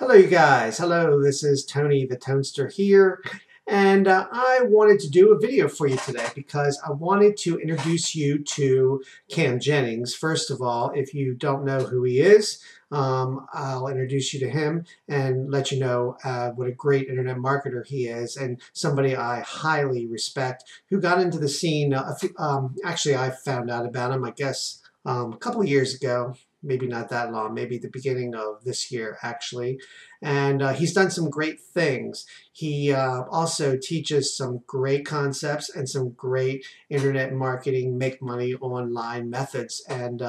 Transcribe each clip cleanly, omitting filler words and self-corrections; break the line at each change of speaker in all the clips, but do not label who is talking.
Hello, you guys. Hello, this is Tony the Toaster here. And I wanted to do a video for you today because I wanted to introduce you to Kam Jennings. First of all, if you don't know who he is, I'll introduce you to him and let you know what a great internet marketer he is and somebody I highly respect who got into the scene. Actually, I found out about him, I guess, a couple years ago. Maybe not that long, maybe the beginning of this year, actually. And he's done some great things. He also teaches some great concepts and some great internet marketing, make money online methods. And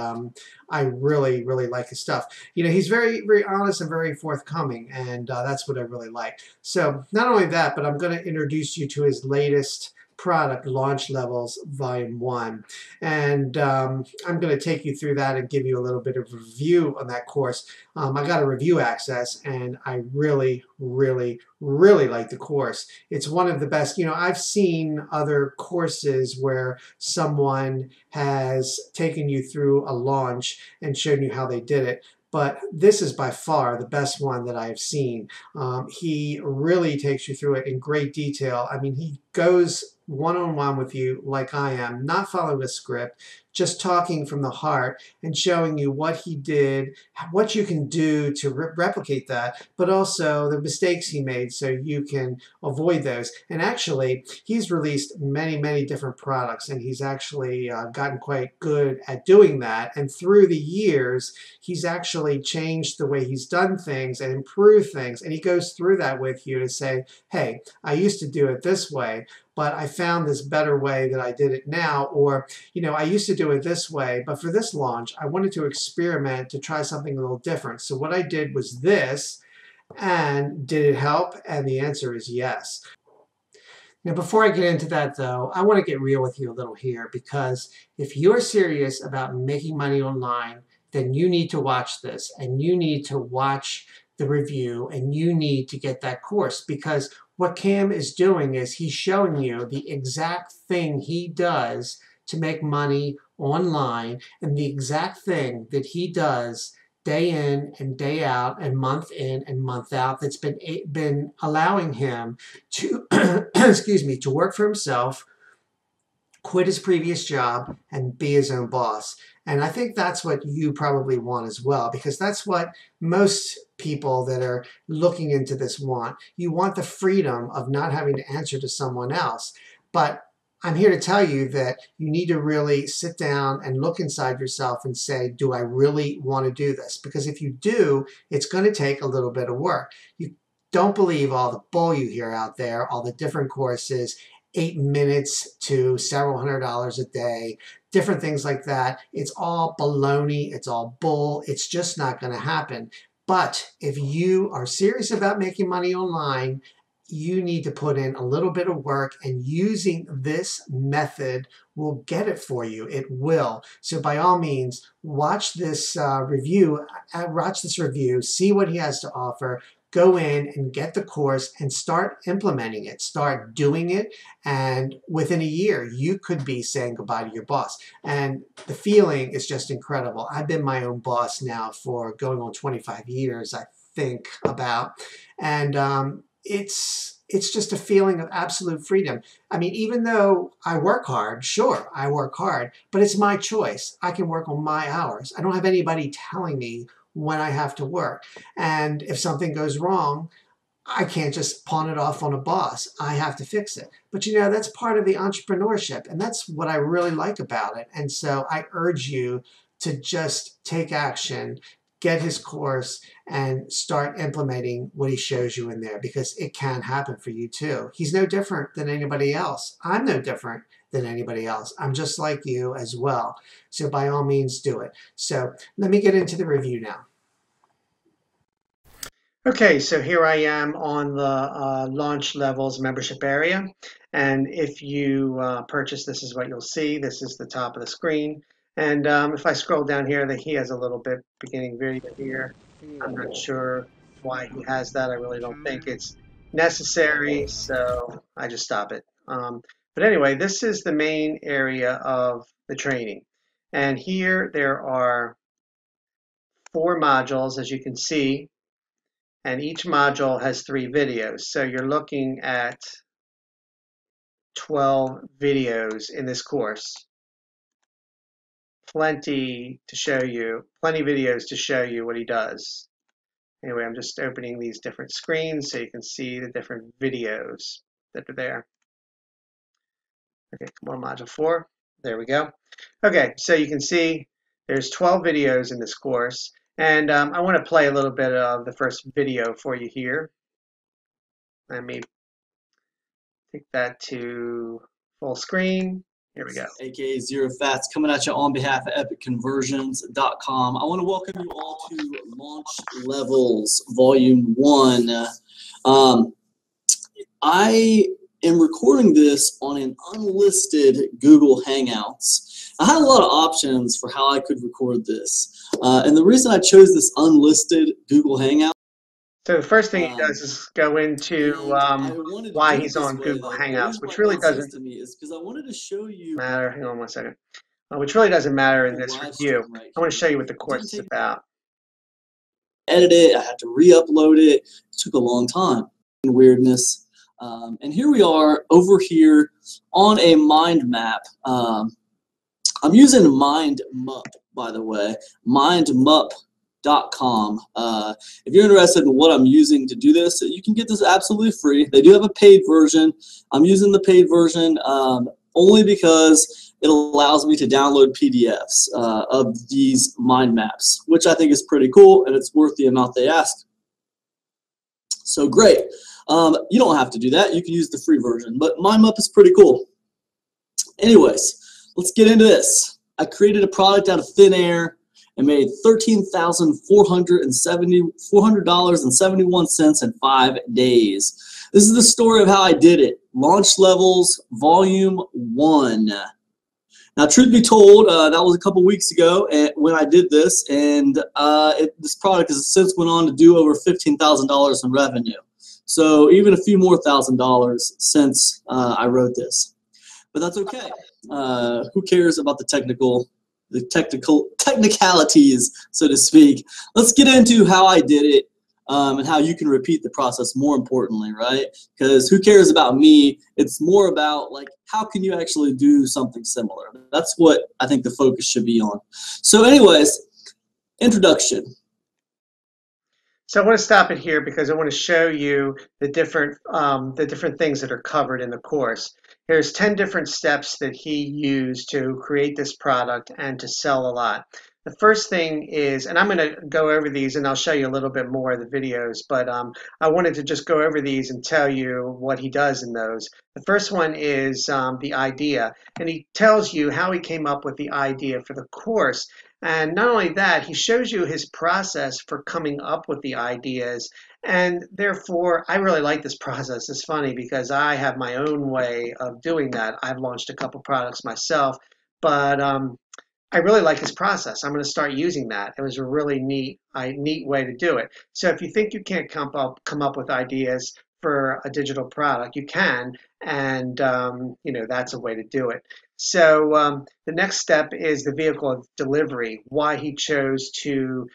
I really, really like his stuff. You know, he's very, very honest and very forthcoming. And that's what I really like. So not only that, but I'm going to introduce you to his latest product, Launch Levels Volume 1. And I'm going to take you through that and give you a little bit of review on that course. I got a review access and I really, really, really like the course. It's one of the best. You know, I've seen other courses where someone has taken you through a launch and shown you how they did it. But this is by far the best one that I have seen. He really takes you through it in great detail. I mean, he goes one-on-one with you like I am, not following a script, just talking from the heart and showing you what he did, what you can do to replicate that, but also the mistakes he made so you can avoid those. And actually, he's released many, many different products, and he's actually gotten quite good at doing that. And through the years, he's actually changed the way he's done things and improved things. And he goes through that with you to say, hey, I used to do it this way, but I found this better way that I did it now. Or, you know, I used to do it this way, but for this launch, I wanted to experiment to try something a little different. So what I did was this, and did it help? And the answer is yes. Now, before I get into that, though, I want to get real with you a little here, because if you're serious about making money online, then you need to watch this, and you need to watch the review, and you need to get that course, because what Kam is doing is he's showing you the exact thing he does to make money online, and the exact thing that he does day in and day out and month in and month out that's been allowing him to excuse me, to work for himself, quit his previous job, and be his own boss. And I think that's what you probably want as well, because that's what most people that are looking into this want. You want the freedom of not having to answer to someone else. But I'm here to tell you that you need to really sit down and look inside yourself and say, do I really want to do this? Because if you do, it's going to take a little bit of work. You don't believe all the bull you hear out there, all the different courses, 8 minutes to several $100s a day, different things like that. It's all baloney. It's all bull. It's just not going to happen. But if you are serious about making money online, you need to put in a little bit of work, and using this method will get it for you. It will. So by all means, watch this review, see what he has to offer, go in and get the course and start implementing it, start doing it. And within a year, you could be saying goodbye to your boss. And the feeling is just incredible. I've been my own boss now for going on 25 years, I think about. And it's just a feeling of absolute freedom. I mean, even though I work hard, sure, I work hard, but it's my choice. I can work on my hours. I don't have anybody telling me when I have to work. And if something goes wrong, I can't just pawn it off on a boss. I have to fix it. But you know, that's part of the entrepreneurship, and that's what I really like about it. And so I urge you to just take action, get his course, and start implementing what he shows you in there, because it can happen for you too. He's no different than anybody else. I'm no different than anybody else. I'm just like you as well. So by all means, do it. So let me get into the review now. Okay, so here I am on the launch levels membership area. And if you purchase, this is what you'll see. This is the top of the screen. And if I scroll down here, he has a little bit beginning video here. I'm not sure why he has that. I really don't think it's necessary, so I just stop it. But anyway, this is the main area of the training. And here there are 4 modules, as you can see. and each module has 3 videos. So you're looking at 12 videos in this course. Plenty videos to show you what he does. Anyway, I'm just opening these different screens so you can see the different videos that are there. Okay, come on, module 4. There we go. Okay, so you can see there's 12 videos in this course, and I want to play a little bit of the first video for you here. Let me take that to full screen. Here we go.
AKA Zero Fats, coming at you on behalf of EpicConversions.com. I want to welcome you all to Launch Levels Volume 1. I am recording this on an unlisted Google Hangouts. I had a lot of options for how I could record this. And the reason I chose this unlisted Google Hangout.
So the first thing he does is go into why he's on Google Hangouts, which really doesn't matter. Hang on one second. Which really doesn't matter in this review. I want to show you what the course is about.
Edit it. I had to re-upload it. It took a long time. Weirdness. And here we are over here on a mind map. I'm using MindMup, by the way. MindMup.com. If you're interested in what I'm using to do this, you can get this absolutely free. They do have a paid version. I'm using the paid version only because it allows me to download PDFs of these mind maps, which I think is pretty cool, and it's worth the amount they ask. So great. You don't have to do that. You can use the free version, but MindMup is pretty cool. Anyways, let's get into this. I created a product out of thin air and made $13,471 in 5 days. This is the story of how I did it. Launch Levels Volume 1. Now, truth be told, that was a couple weeks ago when I did this, and this product has since went on to do over $15,000 in revenue. So even a few more $1,000s since I wrote this. But that's okay. Who cares about the technicalities, so to speak? Let's get into how I did it and how you can repeat the process more importantly, right? Because who cares about me? It's more about, like, how can you actually do something similar? That's what I think the focus should be on. So anyways, introduction.
So I want to stop it here because I want to show you the different things that are covered in the course. There's 10 different steps that he used to create this product and to sell a lot. The first thing is, and I'm going to go over these and I'll show you a little bit more of the videos, but I wanted to just go over these and tell you what he does in those. The first one is the idea, and he tells you how he came up with the idea for the course. And not only that, he shows you his process for coming up with the ideas. And therefore, I really like this process. It's funny because I have my own way of doing that. I've launched a couple products myself, but I really like his process. I'm going to start using that. It was a really neat way to do it. So if you think you can't come up with ideas for a digital product, you can, and that's a way to do it. So the next step is the vehicle of delivery. Why he chose to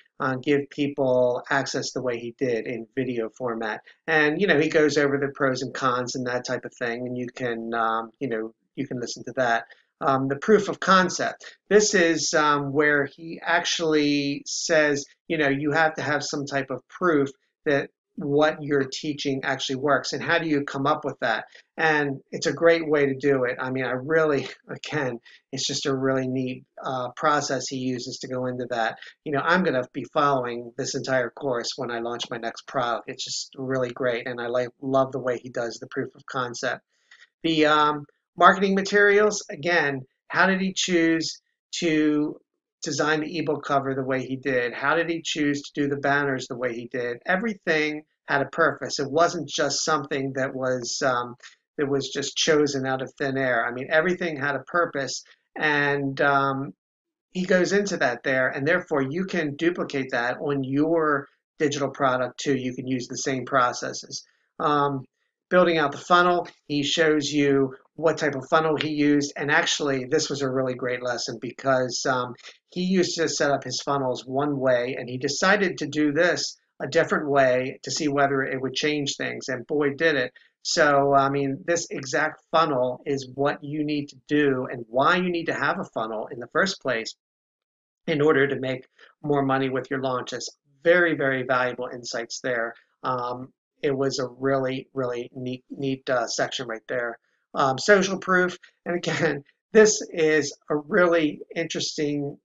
give people access the way he did in video format, and he goes over the pros and cons and that type of thing, and you can you can listen to that. The proof of concept. This is where he actually says, you have to have some type of proof that what you're teaching actually works. And how do you come up with that? And it's a great way to do it. I mean, again, it's just a really neat process he uses to go into that. I'm going to be following this entire course when I launch my next product. It's just really great. And I love the way he does the proof of concept. The marketing materials, again, how did he choose to design the ebook cover the way he did? How did he choose to do the banners the way he did? Everything had a purpose. It wasn't just something that was just chosen out of thin air. I mean, everything had a purpose, and he goes into that there, and therefore you can duplicate that on your digital product too. You can use the same processes. Building out the funnel, he shows you what type of funnel he used, and actually this was a really great lesson because he used to set up his funnels one way, and he decided to do this a different way to see whether it would change things. And boy, did it. So, I mean, this exact funnel is what you need to do and why you need to have a funnel in the first place in order to make more money with your launches. Very, very valuable insights there. It was a really, really neat section right there. Social proof, and again, this is a really interesting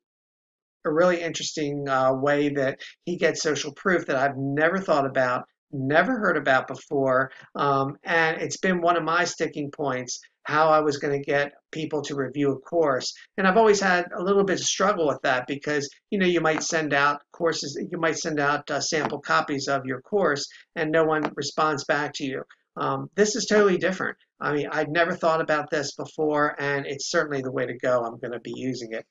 way that he gets social proof that I've never thought about, never heard about before. And it's been one of my sticking points, how I was going to get people to review a course. And I've always had a little bit of struggle with that because, you know, you might send out courses, you might send out sample copies of your course and no one responds back to you. This is totally different. I mean, I'd never thought about this before, and it's certainly the way to go. I'm going to be using it.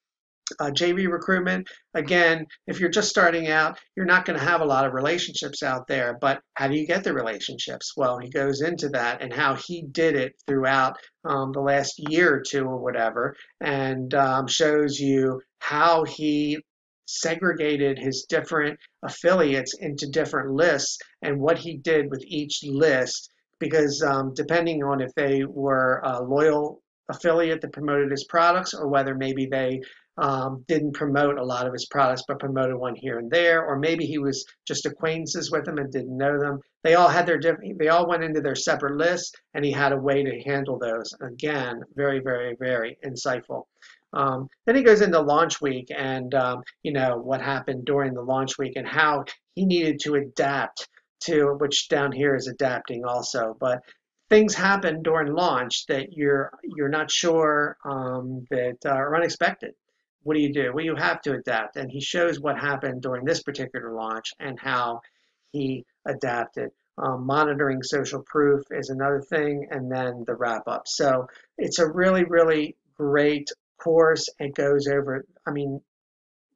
JV recruitment, again, if you're just starting out, you're not going to have a lot of relationships out there, but how do you get the relationships? Well, he goes into that and how he did it throughout the last year or two or whatever, and shows you how he segregated his different affiliates into different lists and what he did with each list, because depending on if they were a loyal affiliate that promoted his products or whether maybe they didn't promote a lot of his products, but promoted one here and there, or maybe he was just acquaintances with them and didn't know them. They all had their different. They all went into their separate lists, and he had a way to handle those. Again, very, very, very insightful. Then he goes into launch week and you know what happened during the launch week and how he needed to adapt to, which down here is adapting also, but things happen during launch that you're not sure that are unexpected. What do you do? Well, you have to adapt. And he shows what happened during this particular launch and how he adapted. Monitoring social proof is another thing, and then the wrap up. So it's a really, really great course. It goes over, I mean,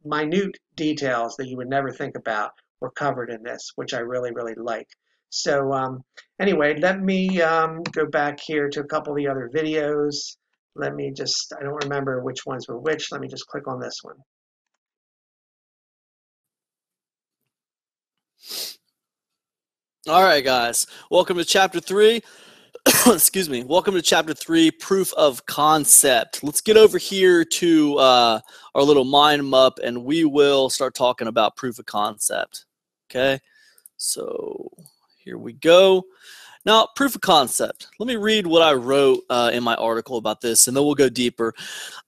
minute details that you would never think about were covered in this, which I really, really like. So anyway, let me go back here to a couple of the other videos. Let me just, I don't remember which ones were which. Let me just click on this one.
All right, guys. Welcome to chapter 3. Excuse me. Welcome to chapter 3, proof of concept. Let's get over here to our little mind map, and we will start talking about proof of concept. Okay. So here we go. Now, proof of concept. Let me read what I wrote in my article about this, and then we'll go deeper.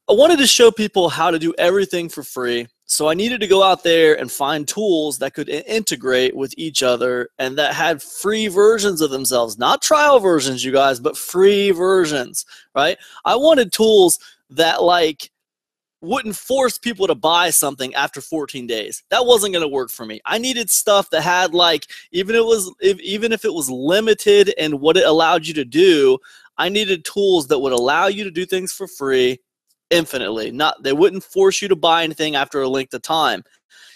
I wanted to show people how to do everything for free, so I needed to go out there and find tools that could integrate with each other and that had free versions of themselves. Not trial versions, you guys, but free versions, right? I wanted tools that, like, wouldn't force people to buy something after 14 days. That wasn't going to work for me. I needed stuff that had, like, even if it was limited in what it allowed you to do, I needed tools that would allow you to do things for free infinitely. They wouldn't force you to buy anything after a length of time.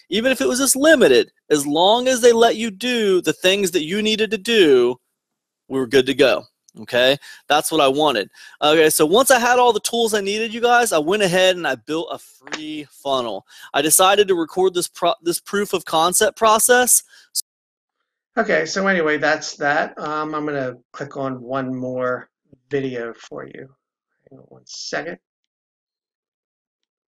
Even if it was just limited, as long as they let you do the things that you needed to do, we were good to go. Okay, that's what I wanted. Okay, so once I had all the tools I needed, you guys, I went ahead and I built a free funnel. I decided to record this proof of concept process.
Okay, so anyway, that's that. I'm going to click on one more video for you. Hang on one second.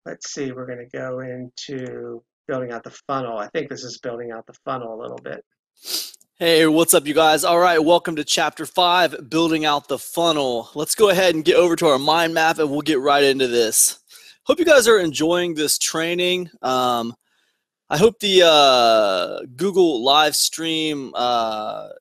Let's see, we're going to go into building out the funnel. I think this is building out the funnel a little bit.
Hey, what's up, you guys? All right, welcome to Chapter 5, Building Out the Funnel. Let's go ahead and get over to our mind map, and we'll get right into this. Hope you guys are enjoying this training. I hope the Google live stream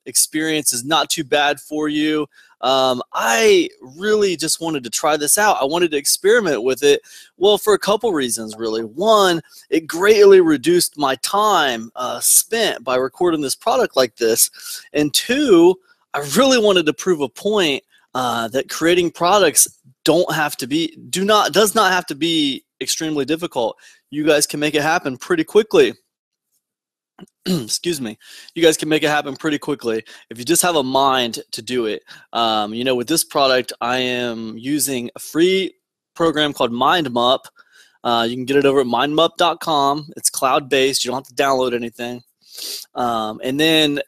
experience is not too bad for you. I really just wanted to try this out. I wanted to experiment with it, well, for a couple reasons, really. One, it greatly reduced my time spent by recording this product like this. And two, I really wanted to prove a point that creating products does not have to be extremely difficult. You guys can make it happen pretty quickly. Excuse me. You guys can make it happen pretty quickly if you just have a mind to do it. You know, with this product, I am using a free program called MindMup. You can get it over at mindmup.com. It's cloud-based. You don't have to download anything. And then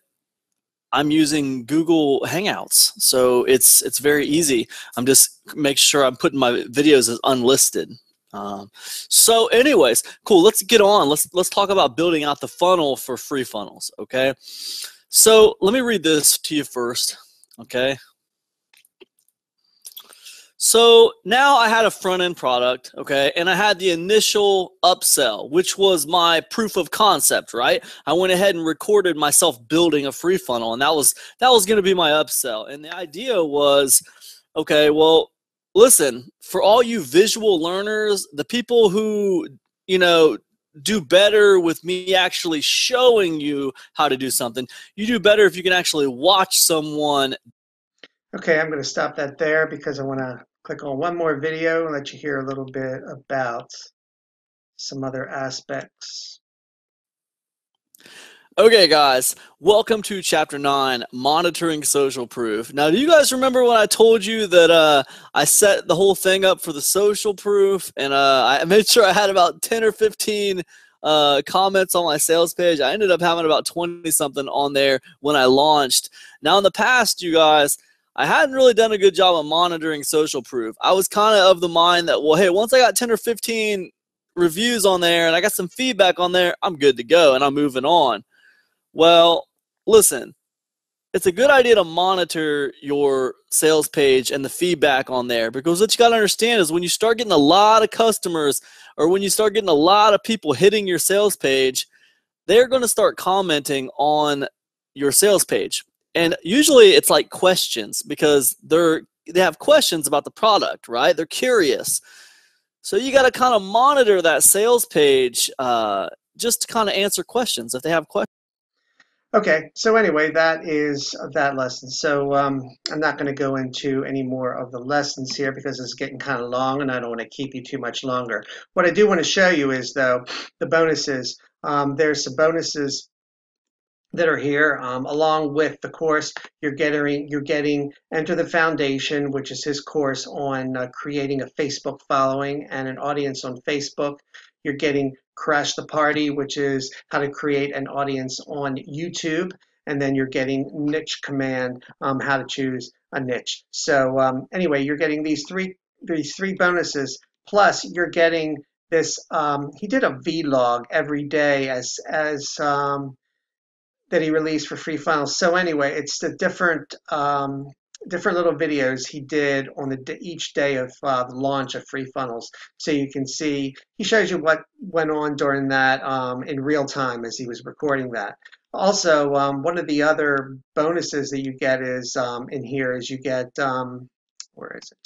I'm using Google Hangouts, so it's very easy. I'm just make sure I'm putting my videos as unlisted. So, anyways, cool. Let's get on. Let's talk about building out the funnel for free funnels. Okay. So let me read this to you first. Okay. So now I had a front end product, okay, and I had the initial upsell, which was my proof of concept, right? I went ahead and recorded myself building a free funnel, and that was going to be my upsell. And the idea was, okay, well, listen, for all you visual learners, the people who, you know, do better with me actually showing you how to do something, you do better if you can actually watch someone.
Okay, I'm going to stop that there because I want to click on one more video and let you hear a little bit about some other aspects.
Okay, guys, welcome to Chapter 9, Monitoring Social Proof. Now, do you guys remember when I told you that I set the whole thing up for the social proof, and I made sure I had about 10 or 15 comments on my sales page? I ended up having about 20-something on there when I launched. Now, in the past, you guys, I hadn't really done a good job of monitoring social proof. I was kind of the mind that, well, hey, once I got 10 or 15 reviews on there and I got some feedback on there, I'm good to go, and I'm moving on. Well, listen, it's a good idea to monitor your sales page and the feedback on there, because what you got to understand is when you start getting a lot of customers, or when you start getting a lot of people hitting your sales page, they're going to start commenting on your sales page. And usually it's like questions, because they have questions about the product, right? They're curious. So you got to kind of monitor that sales page just to kind of answer questions if they have questions.
Okay, so anyway, that is that lesson. So I'm not going to go into any more of the lessons here because it's getting kind of long and I don't want to keep you too much longer. What I do want to show you is, though, the bonuses. There's some bonuses that are here, along with the course. You're getting Enter the Foundation, which is his course on creating a Facebook following and an audience on Facebook. You're getting Crash the Party, which is how to create an audience on YouTube. And then you're getting Niche Command, how to choose a niche. So anyway, you're getting these three bonuses, plus you're getting this. He did a vlog every day that he released for free funnels. So anyway, it's the different little videos he did on each day of the launch of free funnels. So you can see, he shows you what went on during that in real time as he was recording that. Also, one of the other bonuses that you get is in here is you get, where is it?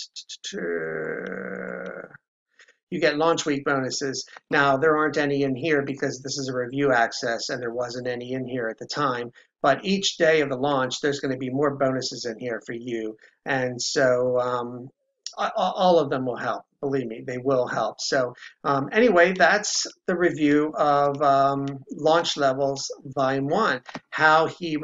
You get launch week bonuses. Now, there aren't any in here because this is a review access and there wasn't any in here at the time. But each day of the launch, there's going to be more bonuses in here for you. And so all of them will help. Believe me, they will help. So anyway, that's the review of Launch Levels Volume 1, how he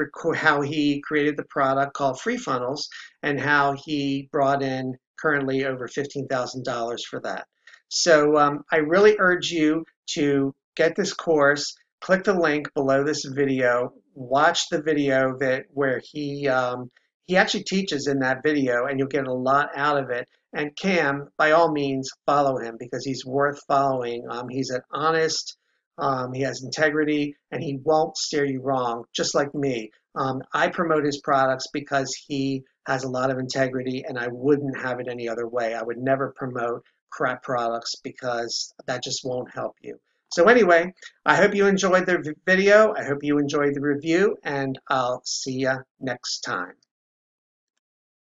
created the product called Free Funnels and how he brought in currently over $15,000 for that. So I really urge you to get this course. Click the link below this video. Watch the video where he actually teaches in that video, and you'll get a lot out of it. And Kam, by all means, follow him because he's worth following. He's an honest, he has integrity, and he won't steer you wrong, just like me. I promote his products because he has a lot of integrity, and I wouldn't have it any other way. I would never promote crap products because that just won't help you. So anyway, I hope you enjoyed the video. I hope you enjoyed the review, and I'll see you next time.